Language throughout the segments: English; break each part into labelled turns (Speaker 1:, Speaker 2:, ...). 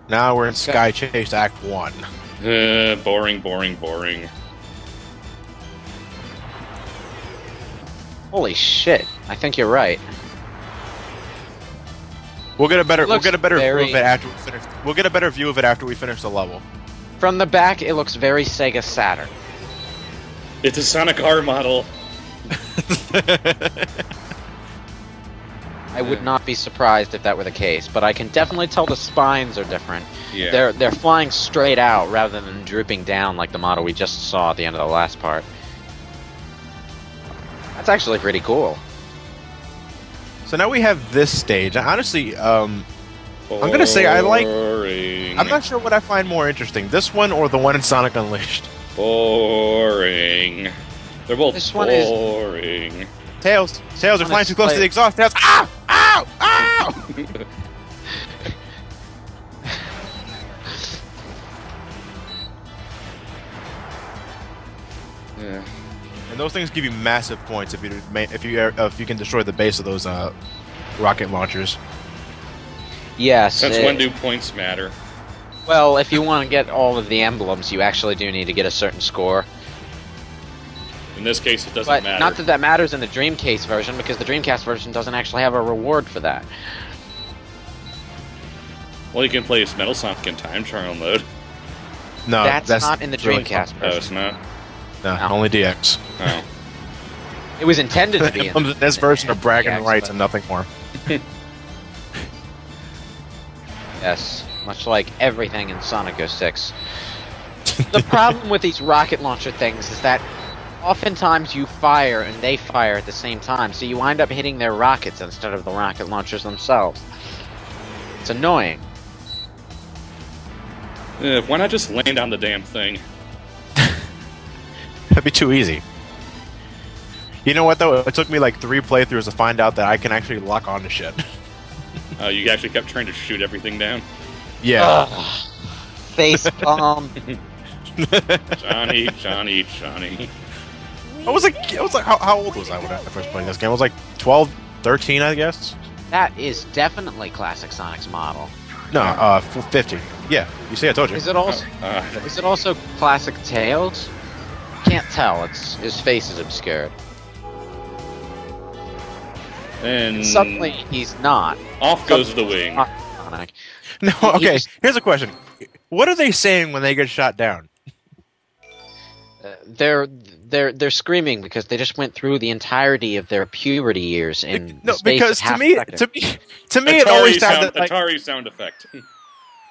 Speaker 1: Now we're in Sky Chase Act 1.
Speaker 2: Boring, boring, boring.
Speaker 3: Holy shit! I think you're right.
Speaker 1: We'll get a better
Speaker 3: It
Speaker 1: view
Speaker 3: looks
Speaker 1: of it after we finish. We'll get a better view of it after we finish the level.
Speaker 3: From the back, it looks very Sega Saturn.
Speaker 2: It's a Sonic R model.
Speaker 3: I would not be surprised if that were the case, but I can definitely tell the spines are different.
Speaker 2: Yeah.
Speaker 3: They're flying straight out rather than drooping down like the model we just saw at the end of the last part. That's actually pretty cool.
Speaker 1: So now we have this stage. Honestly, I'm gonna say I like. I'm not sure what I find more interesting, this one or the one in Sonic Unleashed.
Speaker 2: Boring. They're both
Speaker 3: This one is-
Speaker 2: boring.
Speaker 1: Tails, are flying too close to the exhaust. Tails, ow, ow, ow!
Speaker 2: Yeah.
Speaker 1: And those things give you massive points if you can destroy the base of those rocket launchers.
Speaker 3: Yes.
Speaker 2: Since when do points matter?
Speaker 3: Well, if you want to get all of the emblems, you actually do need to get a certain score.
Speaker 2: In this case, it doesn't
Speaker 3: But
Speaker 2: matter.
Speaker 3: not that that matters in the Dreamcast version, because the Dreamcast version doesn't actually have a reward for that.
Speaker 2: Well, you can play as Metal Sonic in Time Trial mode.
Speaker 1: No,
Speaker 3: That's not in the
Speaker 1: really
Speaker 3: Dreamcast
Speaker 1: fun.
Speaker 2: Oh,
Speaker 3: version.
Speaker 2: it's not?
Speaker 1: No,
Speaker 3: No.
Speaker 1: only DX.
Speaker 2: Oh.
Speaker 3: It was intended to be.
Speaker 1: It comes in this version of bragging
Speaker 3: DX,
Speaker 1: rights
Speaker 3: but-
Speaker 1: and nothing more.
Speaker 3: Yes, much like everything in Sonic 06. The problem with these rocket launcher things is that oftentimes you fire and they fire at the same time, so you wind up hitting their rockets instead of the rocket launchers themselves. It's annoying.
Speaker 2: Why not just land on the damn thing?
Speaker 1: That'd be too easy. You know what though? It took me like 3 playthroughs to find out that I can actually lock onto shit.
Speaker 2: You actually kept trying to shoot everything down?
Speaker 1: Yeah.
Speaker 3: Ugh. Face palm.
Speaker 2: Johnny.
Speaker 1: I was like, how old was I when I first played this game? I was like 12, 13, I guess.
Speaker 3: That is definitely classic Sonic's model.
Speaker 1: No, 50. Yeah, you see, I told you.
Speaker 3: Is it also classic Tails? Can't tell. His face is obscured.
Speaker 2: And
Speaker 3: Suddenly, he's not.
Speaker 2: off goes the wing.
Speaker 3: Sonic.
Speaker 1: No, okay. Here's a question: what are they saying when they get shot down?
Speaker 3: They're screaming because they just went through the entirety of their puberty years in
Speaker 1: No,
Speaker 3: the space
Speaker 1: because
Speaker 3: of half
Speaker 1: to me,
Speaker 3: a second.
Speaker 1: it always sounded like
Speaker 2: Atari sound effect.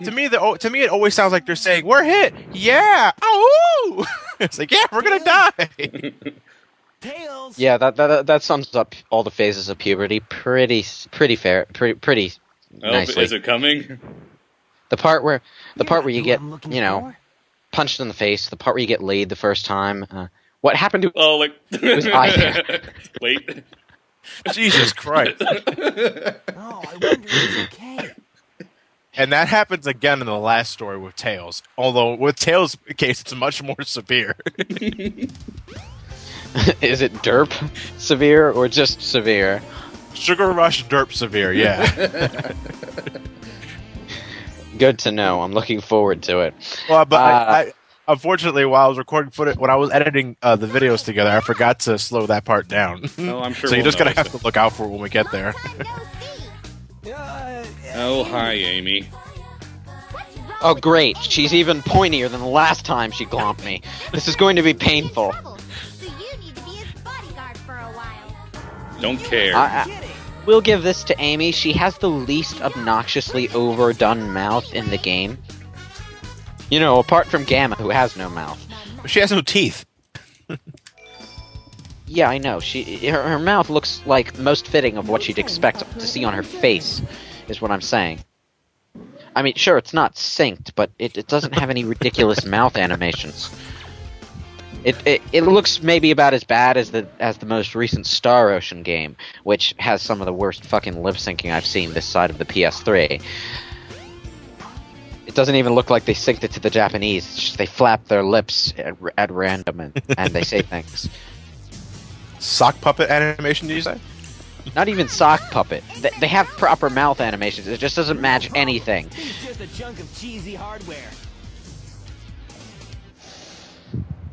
Speaker 1: to me it always sounds like they're saying we're hit. Yeah. Oh. It's like, yeah, we're gonna die.
Speaker 4: Tails.
Speaker 3: Yeah, that sums up all the phases of puberty pretty
Speaker 2: Oh,
Speaker 3: nicely.
Speaker 2: is it coming?
Speaker 3: The part where you get,
Speaker 4: I'm looking
Speaker 3: you know,
Speaker 4: for?
Speaker 3: punched in the face. The part where you get laid the first time. What happened to?
Speaker 2: Oh, like
Speaker 3: was eye hair.
Speaker 2: Wait.
Speaker 1: Jesus Christ.
Speaker 4: Oh, I wonder if he's okay.
Speaker 1: And that happens again in the last story with Tails. Although with Tails' case, it's much more severe.
Speaker 3: Is it derp severe or just severe?
Speaker 1: Sugar Rush Derp severe, yeah.
Speaker 3: Good to know. I'm looking forward to it.
Speaker 1: Well, but I unfortunately, while I was recording footage, when I was editing the videos together, I forgot to slow that part down.
Speaker 2: Oh, I'm sure
Speaker 1: So you're
Speaker 2: we'll
Speaker 1: just gonna
Speaker 2: notice
Speaker 1: have to look out for it when we get there.
Speaker 2: Oh, hi, Amy.
Speaker 3: Oh, great. She's even pointier than the last time she glomped me. This is going to be painful.
Speaker 5: So you need to be his bodyguard for a while.
Speaker 2: Don't care.
Speaker 3: We'll give this to Amy. She has the least obnoxiously overdone mouth in the game. You know, apart from Gamma, who has no mouth.
Speaker 1: She has no teeth.
Speaker 3: Yeah, I know. Her mouth looks like most fitting of what you'd expect to see on her face, is what I'm saying. I mean, sure, it's not synced, but it doesn't have any ridiculous mouth animations. It looks maybe about as bad as the most recent Star Ocean game, which has some of the worst fucking lip syncing I've seen this side of the PS3. It doesn't even look like they synced it to the Japanese. It's just they flap their lips at random and they say things.
Speaker 1: Sock puppet animation, did you say?
Speaker 3: Not even sock puppet. They have proper mouth animations. It just doesn't match anything.
Speaker 4: He's just a chunk of cheesy hardware.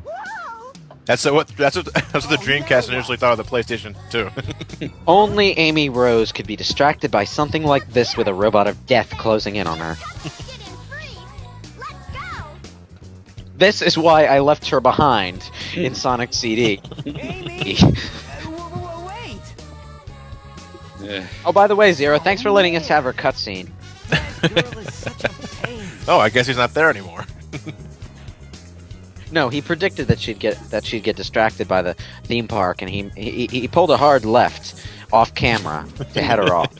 Speaker 5: Whoa!
Speaker 1: That's what the Dreamcast initially thought of the PlayStation 2.
Speaker 3: Only Amy Rose could be distracted by something like this with a robot of death closing in on her.
Speaker 5: Just get in free. Let's go!
Speaker 3: This is why I left her behind in Sonic CD.
Speaker 4: Amy! Wait!
Speaker 2: Yeah.
Speaker 3: Oh, by the way, Zero, thanks for letting us have her cutscene.
Speaker 4: That girl is such a pain.
Speaker 1: Oh, I guess he's not there anymore.
Speaker 3: No, he predicted that she'd get distracted by the theme park, and he pulled a hard left off camera to head her off.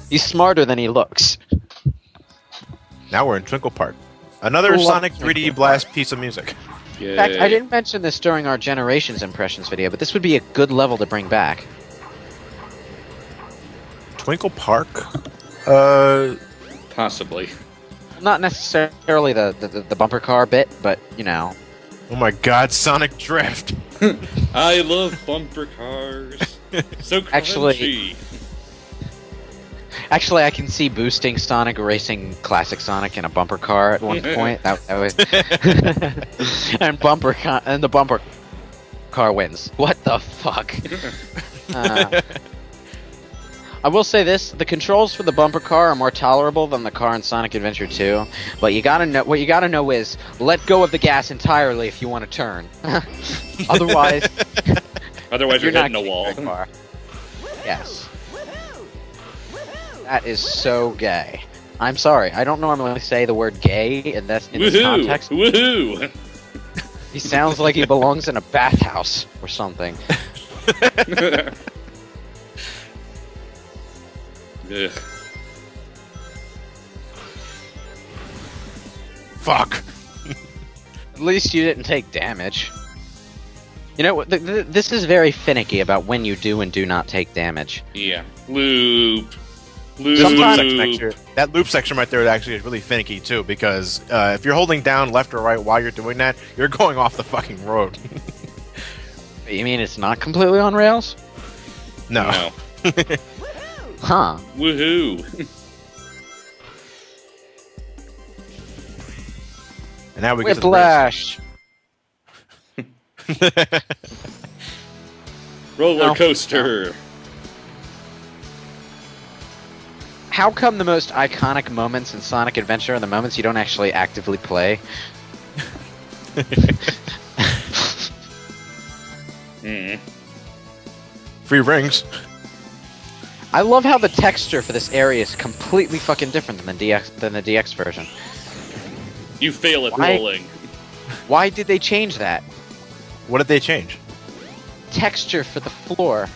Speaker 3: He's smarter than he looks.
Speaker 1: Now we're in Twinkle Park. Another
Speaker 3: Love
Speaker 1: Sonic
Speaker 3: Twinkle
Speaker 1: 3D Blast piece of music.
Speaker 3: In fact, I didn't mention this during our Generations Impressions video, but this would be a good level to bring back.
Speaker 1: Twinkle Park?
Speaker 2: Possibly.
Speaker 3: Not necessarily the bumper car bit, but, you know.
Speaker 1: Oh my god, Sonic Drift!
Speaker 2: I love bumper cars. So crunchy.
Speaker 3: Actually, I can see boosting Sonic racing classic Sonic in a bumper car at one point. That was and the bumper car wins. What the fuck? I will say this: the controls for the bumper car are more tolerable than the car in Sonic Adventure 2. But you gotta know what you gotta know is let go of the gas entirely if you want to turn. Otherwise,
Speaker 2: You're
Speaker 3: not
Speaker 2: hitting a
Speaker 3: getting
Speaker 2: wall.
Speaker 3: very far. Yes. That is so gay. I'm sorry. I don't normally say the word gay in this context.
Speaker 2: Woohoo!
Speaker 3: He sounds like he belongs in a bathhouse or something.
Speaker 2: Ugh.
Speaker 1: Fuck!
Speaker 3: At least you didn't take damage. You know, this is very finicky about when you do and do not take damage.
Speaker 2: Yeah. Loop.
Speaker 1: This loop
Speaker 3: Sometimes-
Speaker 1: section actually, that loop section right there actually is really finicky too, because if you're holding down left or right while you're doing that, you're going off the fucking road.
Speaker 3: You mean it's not completely on rails?
Speaker 1: No.
Speaker 2: No.
Speaker 3: Huh.
Speaker 2: Woohoo!
Speaker 1: And now we get to the
Speaker 3: Whiplash!
Speaker 1: race.
Speaker 2: Roller
Speaker 3: No.
Speaker 2: coaster.
Speaker 3: How come the most iconic moments in Sonic Adventure are the moments you don't actually actively play?
Speaker 1: Free rings.
Speaker 3: I love how the texture for this area is completely fucking different than the DX version.
Speaker 2: You fail at
Speaker 3: Why?
Speaker 2: rolling.
Speaker 3: Why did they change that?
Speaker 1: What did they change?
Speaker 3: Texture for the floor.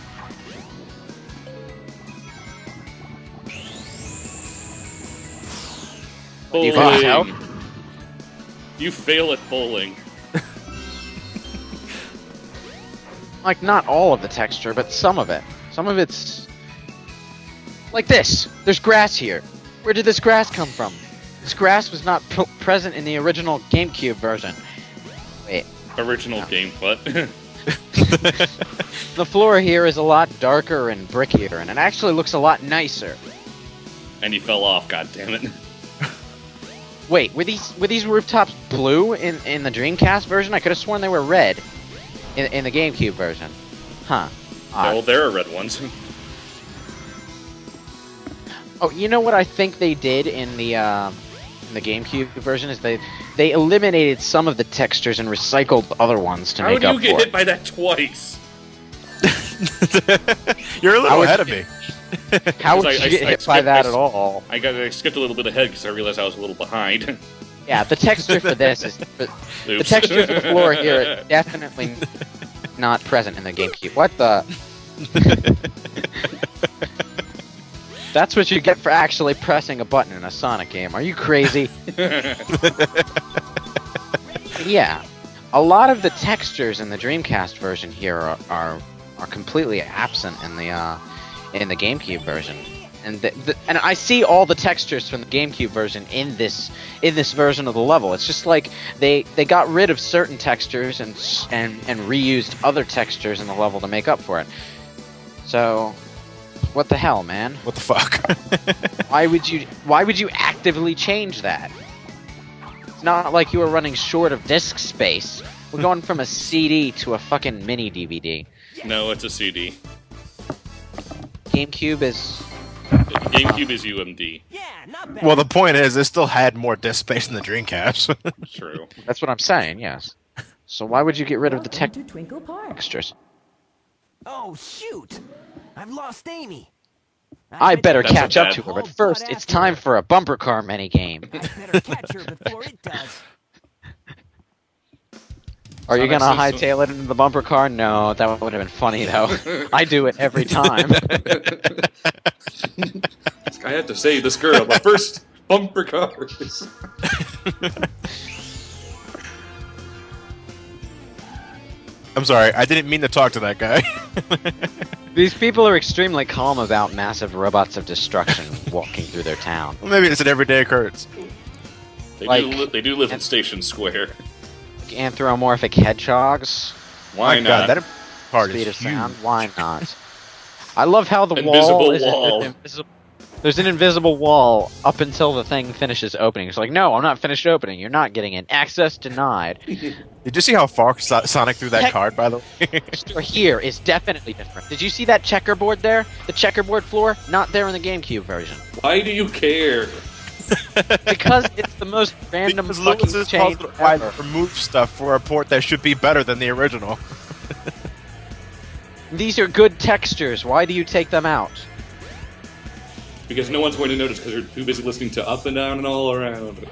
Speaker 3: You can tell?
Speaker 2: Bowling. You fail at bowling.
Speaker 3: Like, not all of the texture, but some of it. Some of it's... Like this! There's grass here. Where did this grass come from? This grass was not present in the original GameCube version. Wait.
Speaker 2: Original game, what?
Speaker 3: The floor here is a lot darker and brickier, and it actually looks a lot nicer.
Speaker 2: And you fell off, goddammit.
Speaker 3: Wait, were these rooftops blue in the Dreamcast version? I could have sworn they were red in the GameCube version. Huh. Odd.
Speaker 2: Well, there are red ones.
Speaker 3: Oh, you know what I think they did in the GameCube version is they eliminated some of the textures and recycled other ones to
Speaker 2: How
Speaker 3: make
Speaker 2: do
Speaker 3: up
Speaker 2: you get
Speaker 3: for
Speaker 2: hit
Speaker 3: it.
Speaker 2: by that twice?
Speaker 1: You're a little
Speaker 3: How would
Speaker 1: ahead of
Speaker 3: you-
Speaker 1: me.
Speaker 3: How would
Speaker 2: I-
Speaker 3: you
Speaker 2: I-
Speaker 3: get
Speaker 2: I
Speaker 3: hit by
Speaker 2: skipped-
Speaker 3: that
Speaker 2: I-
Speaker 3: at all?
Speaker 2: I skipped a little bit ahead because I realized I was a little behind.
Speaker 3: Yeah, the texture for this is the
Speaker 2: Oops.
Speaker 3: texture for the floor here is definitely not present in the GameCube. What the? That's what you get for actually pressing a button in a Sonic game. Are you crazy? Yeah, a lot of the textures in the Dreamcast version here are completely absent in the GameCube version, and and I see all the textures from the GameCube version in this version of the level. It's just like they got rid of certain textures and reused other textures in the level to make up for it. So, what the hell, man?
Speaker 1: What the fuck?
Speaker 3: Why would you actively change that? It's not like you were running short of disk space. We're going from a CD to a fucking mini DVD.
Speaker 2: No, it's a CD.
Speaker 3: GameCube is...
Speaker 2: GameCube is UMD.
Speaker 4: Yeah, not bad.
Speaker 1: Well, the point is, it still had more disk space than the Dreamcast.
Speaker 2: True.
Speaker 3: That's what I'm saying, yes. So why would you get rid of the
Speaker 6: Welcome to Twinkle Park.
Speaker 3: textures?
Speaker 4: Oh, shoot! I've lost Amy.
Speaker 3: I better
Speaker 2: That's
Speaker 3: catch
Speaker 2: a
Speaker 3: up
Speaker 2: bad-
Speaker 3: to her, but first, it's time for a bumper car minigame.
Speaker 4: I better catch her before it does.
Speaker 3: Are you
Speaker 2: Sonic
Speaker 3: gonna
Speaker 2: says so.
Speaker 3: hightail it into the bumper car? No, that would have been funny though. I do it every time.
Speaker 2: I have to save this girl. My first bumper cars.
Speaker 1: I'm sorry, I didn't mean to talk to that guy.
Speaker 3: These people are extremely calm about massive robots of destruction walking through their town.
Speaker 1: Well, maybe it's an everyday occurrence.
Speaker 2: They do live in Station Square.
Speaker 3: Anthropomorphic hedgehogs.
Speaker 2: Why
Speaker 1: My
Speaker 2: not?
Speaker 1: God, that part
Speaker 3: Speed
Speaker 1: is
Speaker 3: of
Speaker 1: huge.
Speaker 3: sound. Why not? I love how the
Speaker 2: Invisible
Speaker 3: wall is
Speaker 2: wall.
Speaker 3: There's an invisible wall up until the thing finishes opening. It's like, no, I'm not finished opening. You're not getting in. Access denied.
Speaker 1: Did you see how far Sonic threw that
Speaker 3: Heck.
Speaker 1: card, by the way?
Speaker 3: Store here is definitely different. Did you see that checkerboard there? The checkerboard floor? Not there in the GameCube version.
Speaker 2: Why do you care?
Speaker 3: Because it's the most random
Speaker 1: Because
Speaker 3: fucking
Speaker 1: Lewis is
Speaker 3: change
Speaker 1: puzzled why
Speaker 3: ever.
Speaker 1: they remove stuff for a port that should be better than the original.
Speaker 3: These are good textures. Why do you take them out?
Speaker 2: Because no one's going to notice because they're too busy listening to Up and Down and All Around.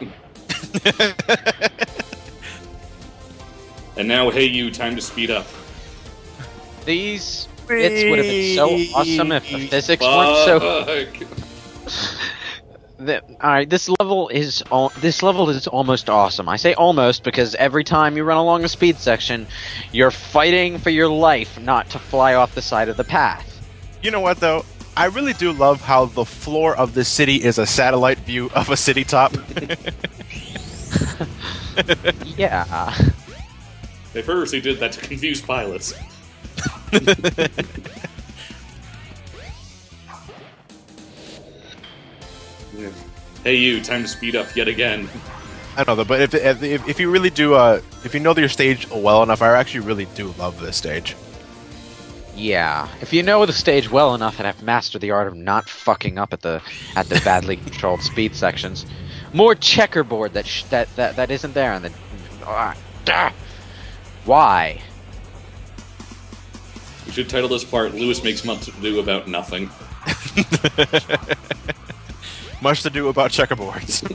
Speaker 2: And now, hey you, time to speed up.
Speaker 3: These bits would have been so awesome if the physics weren't so.
Speaker 2: Fuck.
Speaker 3: Alright, this level is almost awesome. I say almost because every time you run along a speed section, you're fighting for your life not to fly off the side of the path.
Speaker 1: You know what, though? I really do love how the floor of the city is a satellite view of a city top.
Speaker 3: Yeah.
Speaker 2: They purposely did that to confuse pilots. Yeah. Hey you, time to speed up yet again.
Speaker 1: I know, but if you really do, if you know your stage well enough, I actually really do love this stage.
Speaker 3: Yeah. If you know the stage well enough and have mastered the art of not fucking up at the badly controlled speed sections, more checkerboard that isn't there in the. Why?
Speaker 2: We should title this part "Lewis Makes Much to Do About Nothing."
Speaker 1: Much to do about checkerboards.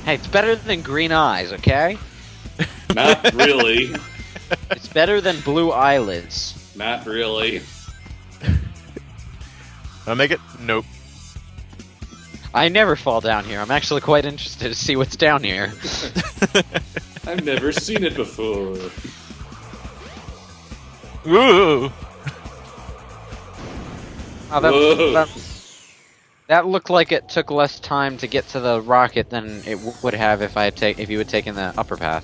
Speaker 3: Hey, it's better than green eyes, okay?
Speaker 2: Not really.
Speaker 3: It's better than blue eyelids.
Speaker 2: Not really.
Speaker 1: Wanna make it? Nope.
Speaker 3: I never fall down here. I'm actually quite interested to see what's down here.
Speaker 2: I've never seen it before.
Speaker 1: Ooh.
Speaker 3: Oh,
Speaker 2: Whoa.
Speaker 3: that looked like it took less time to get to the rocket than it would have if if you had taken the upper path.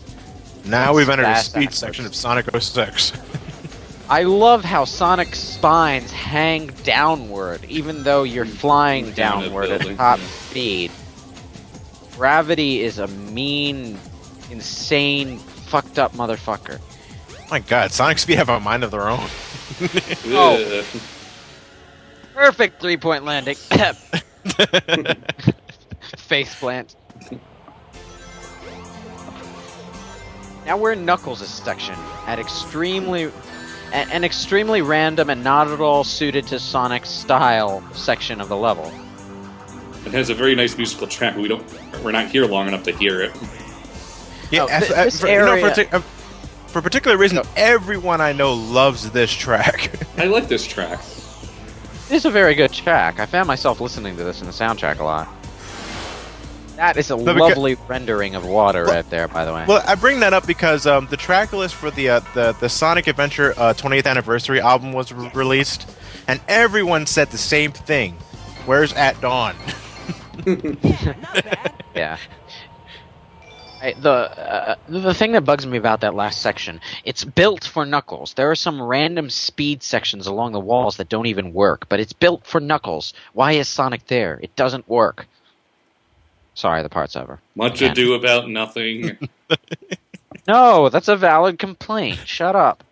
Speaker 1: Now we've entered a
Speaker 3: Fast
Speaker 1: speed
Speaker 3: backwards.
Speaker 1: section of Sonic 06.
Speaker 3: I love how Sonic's spines hang downward, even though you're flying
Speaker 2: Down a
Speaker 3: downward at
Speaker 2: building,
Speaker 3: top
Speaker 2: yeah.
Speaker 3: speed. Gravity is a mean, insane, fucked up motherfucker.
Speaker 1: My God, Sonic Speed have a mind of their own.
Speaker 3: Oh.
Speaker 2: Ugh.
Speaker 3: Perfect 3-point landing. Face plant. Now we're in Knuckles' section at an extremely random and not at all suited to Sonic's style section of the level.
Speaker 2: It has a very nice musical track, but we're not here long enough to hear it.
Speaker 1: Yeah,
Speaker 3: Oh, this area-
Speaker 1: for a particular reason, everyone I know loves this track.
Speaker 2: I like this track.
Speaker 3: It is a very good track. I found myself listening to this in the soundtrack a lot. That is a
Speaker 1: because-
Speaker 3: lovely rendering of water right there, by the way.
Speaker 1: Well, I bring that up because the track list for the Sonic Adventure 20th Anniversary album was released, and everyone said the same thing. Where's At Dawn?
Speaker 4: Yeah, not bad.
Speaker 3: Yeah. The thing that bugs me about that last section, it's built for Knuckles. There are some random speed sections along the walls that don't even work, but it's built for Knuckles. Why is Sonic there? It doesn't work. Sorry, the part's over.
Speaker 2: Much
Speaker 3: Again.
Speaker 2: ado about nothing.
Speaker 3: No, that's a valid complaint. Shut up.